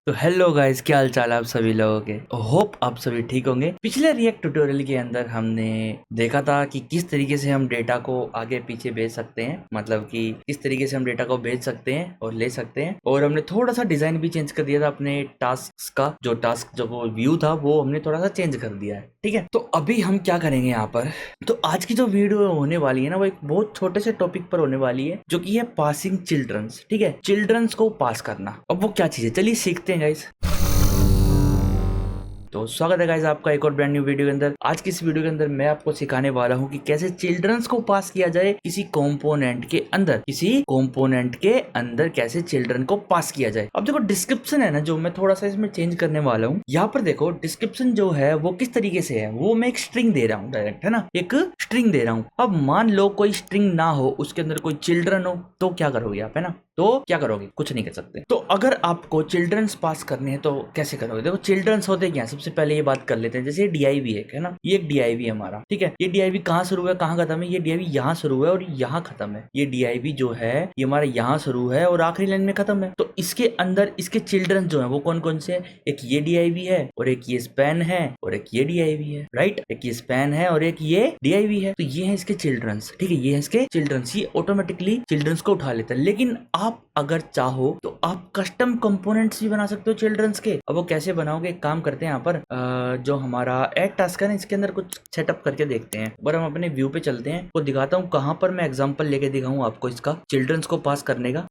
तो hello guys, क्या हाल चाल आप सभी लोगों के। होप आप सभी ठीक होंगे। पिछले रिएक्ट ट्यूटोरियल के अंदर हमने देखा था कि किस तरीके से हम डेटा को आगे पीछे भेज सकते हैं, मतलब कि किस तरीके से हम डेटा को भेज सकते हैं और ले सकते हैं। और हमने थोड़ा सा डिजाइन भी चेंज कर दिया था अपने टास्क का। जो व्यू था वो हमने थोड़ा सा चेंज कर दिया है, ठीक है। तो अभी हम क्या करेंगे यहाँ पर, तो आज की जो वीडियो होने वाली है ना, वो एक बहुत छोटे से टॉपिक पर होने वाली है, जो कि है पासिंग चिल्ड्रंस। ठीक है, चिल्ड्रंस को पास करना। अब वो क्या चीज है, चलिए सीखते हैं गाइस। तो स्वागत है गाइस आपका एक और ब्रांड न्यू वीडियो के अंदर। आज की इस वीडियो के अंदर मैं आपको सिखाने वाला हूं कि कैसे चिल्ड्रंस को पास किया जाए किसी कंपोनेंट के अंदर कैसे चिल्ड्रन को पास किया जाए। अब देखो डिस्क्रिप्शन है ना, जो मैं थोड़ा सा इसमें चेंज करने वाला हूँ। यहाँ पर देखो डिस्क्रिप्शन जो है वो किस तरीके से है, वो मैं एक स्ट्रिंग दे रहा हूँ डायरेक्ट, है ना, एक स्ट्रिंग दे रहा हूँ। अब मान लो कोई स्ट्रिंग ना हो, उसके अंदर कोई चिल्ड्रन हो, तो क्या करोगे आप, है ना। तो क्या करोगे, कुछ नहीं कर सकते। तो अगर आपको चिल्ड्रंस पास करने हैं तो कैसे करोगे। देखो चिल्ड्रंस होते क्या, सबसे पहले ये बात कर लेते हैं। जैसे डीआईवी है ना, ये एक डीआईवी है हमारा, ठीक है। ये डीआईवी कहाँ शुरू है कहाँ खत्म है, ये डीआईवी यहाँ शुरू है और यहाँ खत्म है। ये डीआईवी जो है ये हमारा यहाँ शुरू है और आखिरी लाइन में खत्म है। तो इसके अंदर इसके चिल्ड्रन जो है वो कौन कौन से है, एक ये डीआईवी है और एक ये स्पैन है और एक ये डीआईवी है, राइट। एक ये स्पैन है और एक ये डीआईवी है। तो ये है इसके चिल्ड्रंस, ठीक है, ये है इसके चिल्ड्रंस। ये ऑटोमेटिकली चिल्ड्रंस को उठा लेता है। लेकिन आप अगर चाहो तो आप कस्टम कंपोनेंट्स भी बना सकते हो चिल्ड्रंस के। अब वो कैसे बनाओगे, एक काम करते हैं यहाँ पर जो हमारा ऐड टास्क है ना, इसके अंदर कुछ सेटअप करके देखते हैं। पर हम अपने व्यू पे चलते हैं, वो दिखाता हूँ कहाँ पर मैं एग्जांपल लेके दिखाऊँ आपको इसका चिल्ड्रंस को पास करने का।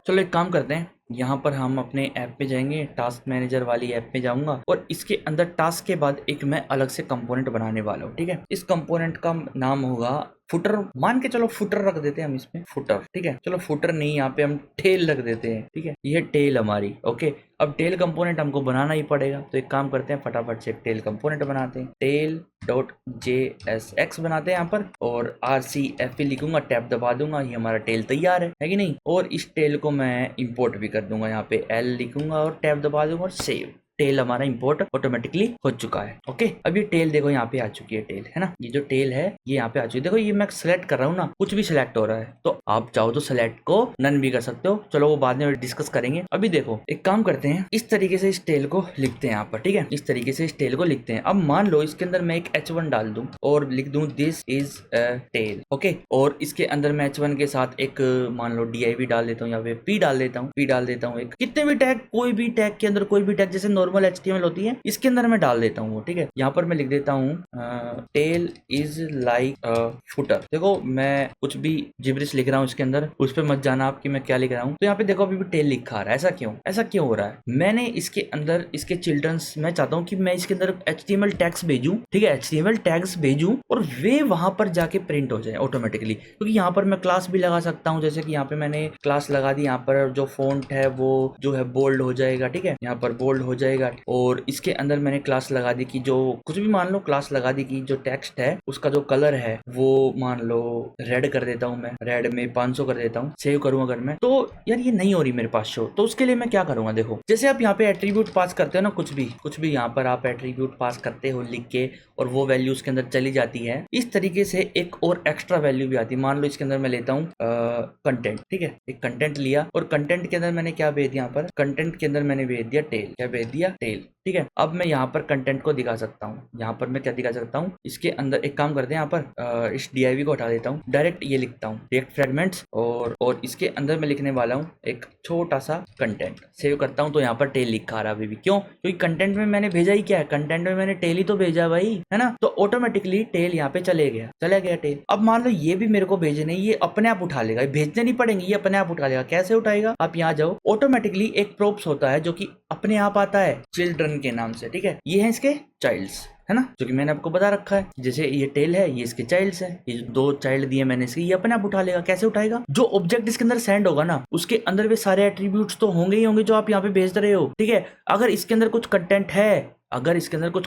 चलो एक काम करते हैं, यहाँ पर हम अपने ऐप पे जाएंगे, टास्क मैनेजर वाली ऐप पे जाऊंगा और इसके अंदर टास्क के बाद एक मैं अलग से कंपोनेंट बनाने वाला हूँ, ठीक है। इस कंपोनेंट का नाम होगा फुटर, मान के चलो फुटर रख देते हैं हम इसमें, फुटर, ठीक है। चलो फुटर नहीं, यहाँ पे हम टेल रख देते हैं, ठीक है। ये टेल हमारी, ओके। अब टेल कंपोनेंट हमको बनाना ही पड़ेगा, तो एक काम करते हैं फटाफट से एक टेल कंपोनेंट बनाते हैं। टेल डॉट JSX बनाते हैं यहाँ पर और RCFE लिखूंगा, टैब दबा दूंगा, ये हमारा टेल तैयार है कि नहीं। और इस टेल को मैं इंपोर्ट भी कर दूंगा, यहाँ पे L लिखूंगा और टैब दबा दूंगा और सेव। टेल हमारा इंपोर्ट ऑटोमेटिकली हो चुका है, ओके। अब ये टेल देखो यहाँ पे आ चुकी है, टेल है ना, ये जो टेल है ये यहाँ पे आ चुकी है। देखो ये मैं सेलेक्ट कर रहा हूँ ना, कुछ भी सिलेक्ट हो रहा है। तो आप चाहो तो सेलेक्ट को नन भी कर सकते हो, चलो वो बाद में डिस्कस करेंगे। अभी देखो एक काम करते हैं, इस तरीके से इस टेल को लिखते हैं यहाँ पर, ठीक है। इस तरीके से इस टेल को लिखते हैं। अब मान लो इसके अंदर मैं एक H1 डाल दूं और लिख दूं this is a tail, okay. और इसके अंदर मैं H1 के साथ एक मान लो DIV डाल देता हूँ, या फिर P डाल देता हूँ एक, कितने भी टैग, कोई भी टैग के अंदर कोई भी टैग जैसे नॉर्मल HTML होती है इसके अंदर मैं डाल देता हूँ, ठीक है। यहाँ पर मैं लिख देता हूँ टेल इज लाइक फुटर। देखो मैं कुछ भी जिब्रिश लिख रहा हूँ इसके अंदर, उस पर मत जाना आप कि मैं क्या लिख रहा हूँ। तो यहाँ पे देखो अभी भी टेल लिखा आ रहा है, ऐसा क्यों हो रहा है। मैंने इसके अंदर इसके चिल्ड्रंस, मैं चाहता हूँ कि मैं इसके अंदर HTML टैग्स भेजूं, ठीक है, HTML टैग्स भेजूं और वे वहां पर जाके प्रिंट हो जाए ऑटोमेटिकली। क्योंकि यहाँ पर मैं क्लास भी लगा सकता हूँ, जैसे कि यहाँ पे मैंने क्लास लगा दी, यहाँ पर जो फॉन्ट है वो जो है बोल्ड हो जाएगा, ठीक है, यहाँ पर बोल्ड हो जाएगा। और इसके अंदर मैंने क्लास लगा दी कि जो कुछ भी मान लो क्लास लगा दी कि जो टेक्स्ट है उसका जो कलर है वो मान लो रेड कर देता हूँ, मैं रेड में 500 कर देता हूँ। सेव करूँ अगर मैं, तो यार ये नहीं हो रही मेरे पास शो। तो उसके लिए मैं क्या करूंगा, देखो जैसे आप यहाँ पे एट्रीब्यूट पास करते हो ना, कुछ भी यहाँ पर आप एट्रीब्यूट पास करते हो लिख के और वो वैल्यू उसके अंदर चली जाती है। इस तरीके से एक और एक्स्ट्रा वैल्यू भी आती है। मान लो इसके अंदर मैं लेता हूँ कंटेंट, ठीक है, एक कंटेंट लिया और कंटेंट के अंदर मैंने क्या भेज दिया, यहाँ पर कंटेंट के अंदर मैंने भेज दिया टेल, क्या भेज दिया, टेल, ठीक है। अब मैं यहाँ पर कंटेंट को दिखा सकता हूँ, यहाँ पर मैं क्या दिखा सकता हूँ, इसके अंदर एक काम करते हैं, यहाँ पर इस DIV को हटा देता हूँ, डायरेक्ट ये लिखता हूँ रिएक्ट फ्रेगमेंट्स और इसके अंदर मैं लिखने वाला हूँ एक छोटा सा कंटेंट। सेव करता हूँ तो यहाँ पर टेल लिखा आ रहा है अभी भी, क्यों, क्योंकि कंटेंट में मैंने भेजा ही क्या है, कंटेंट में मैंने टेल ही तो भेजा भाई, है ना। तो ऑटोमेटिकली टेल यहाँ पे चला गया टेल। अब मान लो ये भी मेरे को भेजने, ये अपने आप उठा लेगा, भेजने नहीं पड़ेंगे, ये अपने आप उठा लेगा। कैसे उठाएगा, आप यहाँ जाओ, ऑटोमेटिकली एक प्रोप्स होता है जो कि अपने आप आता है चिल्ड्रन के नाम से, ठीक है। ये है इसके चाइल्ड्स, है ना, जो कि मैंने आपको बता रखा है। जैसे ये टेल है, ये इसके चाइल्ड्स है, ये जो 2 चाइल्ड दिए मैंने इसके, ये अपने आप उठा लेगा। कैसे उठाएगा, जो ऑब्जेक्ट इसके अंदर सेंड होगा ना उसके अंदर वे सारे एट्रीब्यूट्स तो होंगे ही होंगे जो आप यहाँ पे भेज रहे हो, ठीक है। अगर इसके अंदर कुछ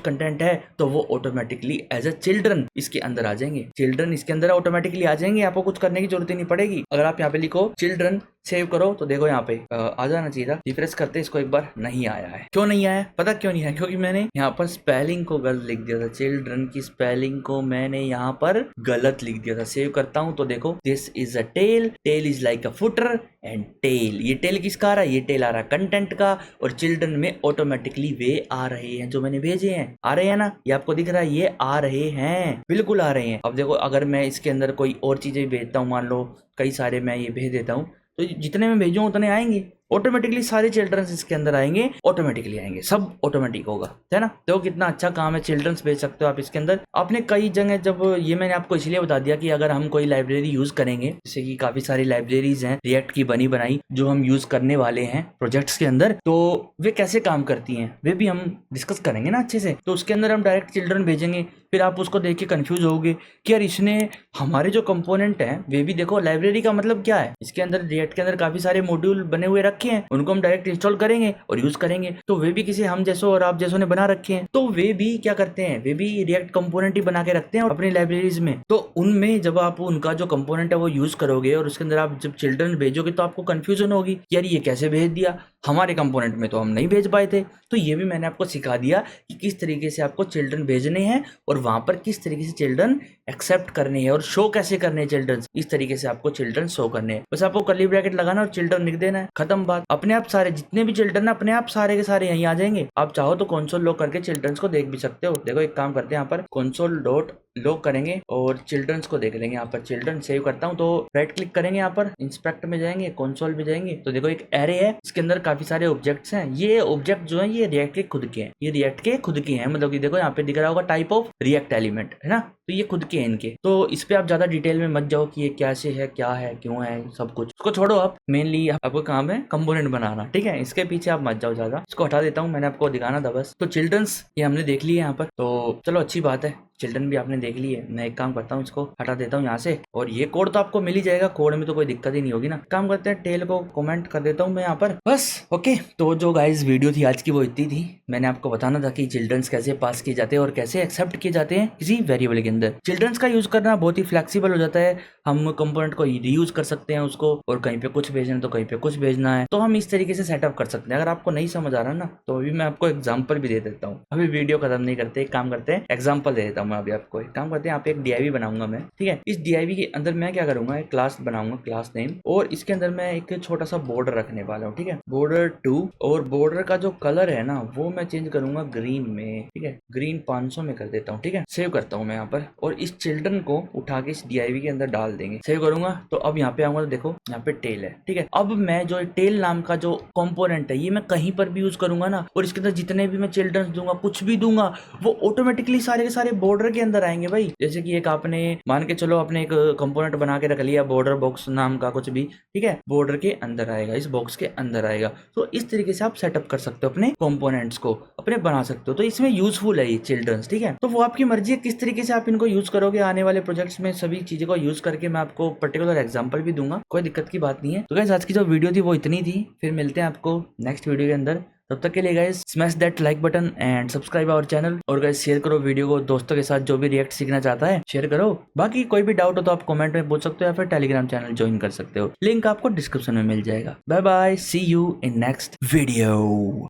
कंटेंट है तो वो ऑटोमेटिकली एज अ चिल्ड्रन इसके अंदर आ जाएंगे, चिल्ड्रन इसके अंदर ऑटोमेटिकली आ जाएंगे, आपको कुछ करने की जरूरत ही नहीं पड़ेगी। अगर आप यहाँ पे लिखो चिल्ड्रन सेव करो तो देखो यहाँ पे आ जाना चाहिए था। रिफ्रेश करते इसको एक बार, नहीं आया है। क्यों नहीं आया पता क्यों नहीं आया? क्योंकि मैंने यहाँ पर स्पेलिंग को गलत लिख दिया था। चिल्ड्रन की स्पेलिंग को मैंने यहाँ पर गलत लिख दिया था। सेव करता हूँ तो देखो this is a tail, tail is like a footer and tail. ये टेल किसका आ रहा है? ये टेल आ रहा है कंटेंट का, और चिल्ड्रन में ऑटोमेटिकली वे आ रहे हैं जो मैंने भेजे हैं। आ रहे हैं ना, ये आपको दिख रहा है, ये आ रहे हैं, बिल्कुल आ रहे हैं। अब देखो अगर मैं इसके अंदर कोई और चीजें भेजता हूँ, मान लो कई सारे मैं ये भेज देता हूँ, तो जितने मैं भेजूँ उतने आएंगे ऑटोमेटिकली। सारे चिल्ड्रंस इसके अंदर आएंगे, ऑटोमेटिकली आएंगे, सब ऑटोमेटिक होगा, है ना। देखो कितना अच्छा काम है, चिल्ड्रंस भेज सकते हो आप इसके अंदर। आपने कई जगह, जब ये मैंने आपको इसलिए बता दिया कि अगर हम कोई लाइब्रेरी यूज करेंगे, जैसे कि काफी सारी लाइब्रेरीज हैं रिएक्ट की बनी बनाई जो हम यूज करने वाले हैं प्रोजेक्ट्स के अंदर, तो वे कैसे काम करती हैं वे भी हम डिस्कस करेंगे ना अच्छे से। तो उसके अंदर हम डायरेक्ट चिल्ड्रन भेजेंगे, फिर आप उसको देख के कंफ्यूज होगे कि यार इसने हमारे जो कंपोनेंट हैं वे भी देखो, लाइब्रेरी का मतलब क्या है, इसके अंदर रिएक्ट के अंदर काफी सारे मॉड्यूल बने हुए रखे हैं, उनको हम डायरेक्ट इंस्टॉल करेंगे और यूज करेंगे। तो वे भी किसी हम जैसों और आप जैसों ने बना रखे हैं, तो वे भी क्या करते हैं, वे भी रिएक्ट कंपोनेंट ही बना के रखते हैं अपनी लाइब्रेरीज में। तो उनमें जब आप उनका जो कंपोनेंट है वो यूज करोगे और उसके अंदर आप जब चिल्ड्रन भेजोगे तो आपको कंफ्यूजन होगी, यार ये कैसे भेज दिया, हमारे कंपोनेंट में तो हम नहीं भेज पाए थे। तो ये भी मैंने आपको सिखा दिया कि किस तरीके से आपको चिल्ड्रन भेजने हैं और वहां पर किस तरीके से चिल्ड्रन एक्सेप्ट करने हैं और शो कैसे करने हैं चिल्ड्रन, इस तरीके से आपको चिल्ड्रन शो करने हैं। बस आपको कर्ली ब्रैकेट लगाना और चिल्ड्रन लिख देना है, खत्म बात। अपने आप सारे जितने भी चिल्ड्रन है अपने आप सारे के सारे यहीं आ जाएंगे। आप चाहो तो कंसोल लॉक करके चिल्ड्रंस को देख भी सकते हो। देखो एक काम करते हैं, यहाँ पर कंसोल डॉट लॉक करेंगे और चिल्ड्रंस को देख लेंगे। यहाँ पर चिल्ड्रन सेव करता हूँ तो राइट क्लिक करेंगे, यहाँ पर इंस्पेक्ट में जाएंगे, कंसोल में जाएंगे, तो देखो एक एरे है, इसके अंदर काफी सारे ऑब्जेक्ट्स हैं। ये ऑब्जेक्ट जो है ये रिएक्ट के खुद के हैं, ये रिएक्ट के खुद के हैं, मतलब कि देखो यहाँ पे दिख रहा होगा टाइप ऑफ रिएक्ट एलिमेंट, है ना, तो ये खुद के हैं इनके। तो इस पे आप ज्यादा डिटेल में मत जाओ कि ये कैसे है, क्या है, क्यों है, सब कुछ उसको छोड़ो। आप मेनली आपको काम है कंपोनेंट बनाना, ठीक है, इसके पीछे आप मत जाओ ज्यादा। इसको हटा देता हूँ, मैंने आपको दिखाना था बस। तो चिल्ड्रंस ये हमने देख लिए यहाँ पर, तो चलो अच्छी बात है, चिल्ड्रन भी आपने देख ली है। मैं एक काम करता हूँ, इसको हटा देता हूँ यहाँ से, और ये कोड तो आपको मिल ही जाएगा, कोड में तो कोई दिक्कत ही नहीं होगी ना। काम करते हैं, टेल को कमेंट कर देता हूँ मैं यहाँ पर, बस। ओके, तो जो गाइस वीडियो थी आज की वो इतनी थी। मैंने आपको बताना था कि चिल्ड्रंस कैसे पास किए जाते हैं और कैसे एक्सेप्ट किए जाते हैं किसी वेरिएबल के अंदर। चिल्ड्रंस का यूज करना बहुत ही फ्लेक्सिबल हो जाता है, हम कंपोनेंट को रीयूज कर सकते हैं उसको, और कहीं पे कुछ भेजना है तो कहीं पे कुछ भेजना है, तो हम इस तरीके से सेटअप कर सकते हैं। अगर आपको नहीं समझ आ रहा ना, तो अभी मैं आपको एग्जाम्पल भी दे देता हूँ। अभी वीडियो खत्म नहीं करते, एक काम करते हैं, एग्जाम्पल दे देता हूँ मैं अभी आपको। एक काम करते हैं, यहाँ पे एक DIV बनाऊंगा मैं, ठीक है। इस DIV के अंदर मैं क्या करूंगा, एक क्लास बनाऊंगा, क्लास नेम, और इसके अंदर मैं एक छोटा सा बॉर्डर रखने वाला हूँ, ठीक है, बॉर्डर 2, और बॉर्डर का जो कलर है ना वो मैं चेंज करूंगा ग्रीन में, ठीक है, ग्रीन 500 में कर देता हूँ, ठीक है। सेव करता हूँ मैं यहाँ पर, और इस चिल्ड्रन को उठा के इस DIV के अंदर डाल देंगे। सेव करूंगा तो अब यहाँ पे आऊंगा तो देखो यहाँ पे टेल है, ठीक है। अब मैं जो टेल नाम का जो कंपोनेंट है ये मैं कहीं पर भी यूज करूंगा ना, और इसके अंदर जितने भी मैं चिल्ड्रंस दूंगा, कुछ भी दूंगा, वो ऑटोमेटिकली सारे के सारे बॉर्डर के अंदर आएंगे भाई। जैसे कि एक आपने मान के चलो अपने एक कंपोनेंट बना के रख लिया बॉर्डर बॉक्स नाम का कुछ भी, ठीक है, बॉर्डर के अंदर आएगा, इस बॉक्स के अंदर आएगा। तो इस तरीके से आप सेटअप कर सकते हो अपने कंपोनेंट्स को, अपने बना सकते हो। तो इसमें यूजफुल है ये चिल्ड्रंस, ठीक है। तो वो आपकी मर्जी है किस तरीके से आप इनको यूज करोगे। आने वाले प्रोजेक्ट्स में सभी चीजों को यूज करके मैं आपको पर्टिकुलर एग्जांपल भी दूंगा, कोई दिक्कत की बात नहीं है। तो गाइस आज की जो वीडियो थी वो इतनी थी, फिर मिलते हैं आपको नेक्स्ट वीडियो के अंदर। तब तक के लिए guys smash that like button and subscribe our channel, और गाइस शेयर करो वीडियो को दोस्तों के साथ, जो भी रिएक्ट सीखना चाहता है शेयर करो। बाकी कोई भी डाउट हो तो आप कमेंट में पूछ सकते हो या फिर टेलीग्राम चैनल ज्वाइन कर सकते हो, लिंक आपको डिस्क्रिप्शन में मिल जाएगा। Bye bye, see you in next video.